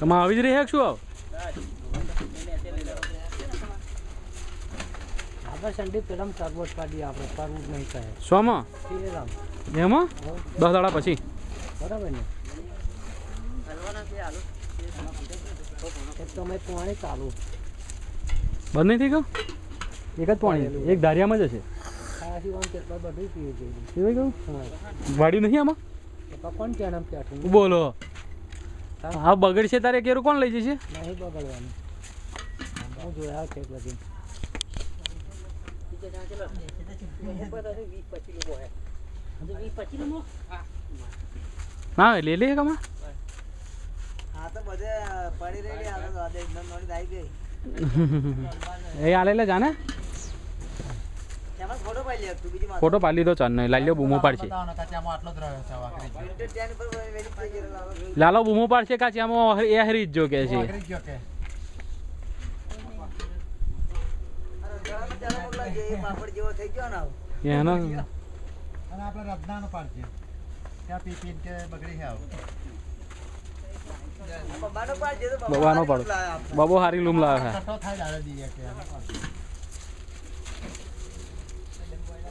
તમે આવી જ રહ્યા શું આવ આપણે સંડી પેલા તરબોટ કાઢી આપણે કરવું જ નહીં કહે શોમાં એમાં 10 દાડા પછી બરાબર ને તમે પાણી ચાલુ બંધ નહીં થઈ ગયું એક જ પાણી એક ધારિયામાં જ હશે ખાસી આમ કેટલા બધું પીવું જોઈએ પીવાઈ ગયું હા વાડ્યું નહીં આમાં કોણ કેમ પેઠું બોલો હા બગડશે તારે કેરું કોણ લઈ જશે નહીં બગડવાનું હું જોયા છે બધી હા લે લે કમા હા તો બધે પડી રહેલી આ તો એકદમ નોડી આવી ગઈ એ આલે લે જાને તેમાં ફોટો પાડી લે તું બીજી માં ફોટો પાડી લીધો ચાલ નહીં લાલ્યો બૂમો પાડશે આટલો જ રહ્યો છે વાકરી ત્યાં પર વેરીફાઈ કરેલા લાલો બૂમો પાડશે કાચિયામાં એ હરી જ જો કે છે વાકરી ગયો કે અરે ગળામાં ચાલો મોકલા જે પાપડ જેવો થઈ ગયો ને એનો અને આપણે રત્નાનો પાડજે ત્યાં પી કે બગડી છે આવ બબાનો પાડજે તો બબાનો પાડો બાબો હારી લૂમ લાવે છે કટો થાય દાડે દીએ કે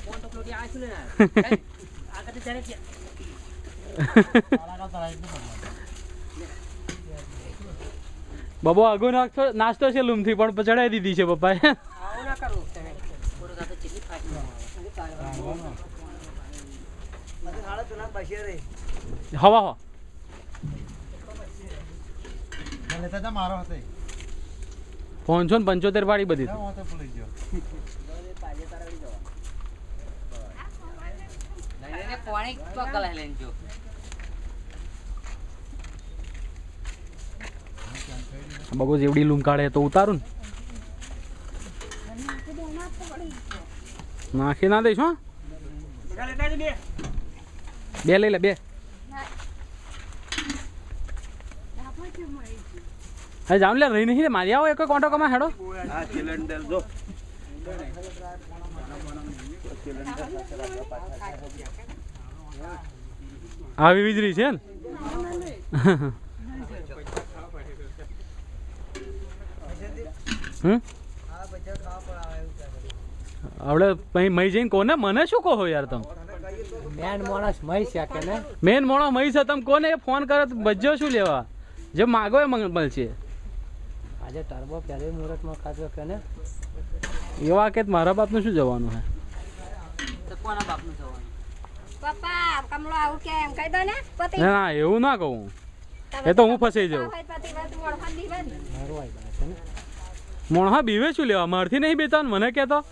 કોણ તો પ્લોટી આ છું ને આ કતે ત્યારે કે આલા કા તરાઈ દે બાબો આગો નાસ્તો છે લૂમથી પણ ચડાવી દીધી છે પપ્પાએ આવું ના કરું તમે પૂરો ગાતો ચીલી ફાટી મને હાડા તું ના બસે રે હવા હો મને તો મારો હતો 575 પાડી બધી હું તો ભૂલી ગયો લઈને પાણી તો કલા લઈને જો બાબો જેવડી લૂમ કાઢે તો ઉતારું ને નાખી ના દઈશ હો બે લઈ લે બે હા જામ લે રહી નહીં મારી આવો એક કોન્ટો કમા હેડો આ સિલિન્ડર જો આવી વીજળી છે ને આ બચ્ચા ખાવા પર આવે એવું કરે આવડે પછી મઈ જઈને કોને મને શું કહો યાર તમે મેન માણસ મહી શકે ને મેન મોણો મઈ છે તમે કોને ફોન કરે તો બજ્જો શું લેવા જે માગો એ મળશે આજે ટર્બો પહેલી મુહૂર્તમાં ખાધો કે ને એવા કે મારા બાપનું શું જવાનું હે તો કોના બાપનું જવાનું પપ્પા કમલો આવું કે એમ કહી દો ને પતિ ના એવું ના કહું એ તો હું ફસાઈ જાઉં પતિ વાત મોડફા દીવન મારું આઈ બને છે ને મોણહા બીવે શું લેવા મારથી નહીં બેતા મને કહેતો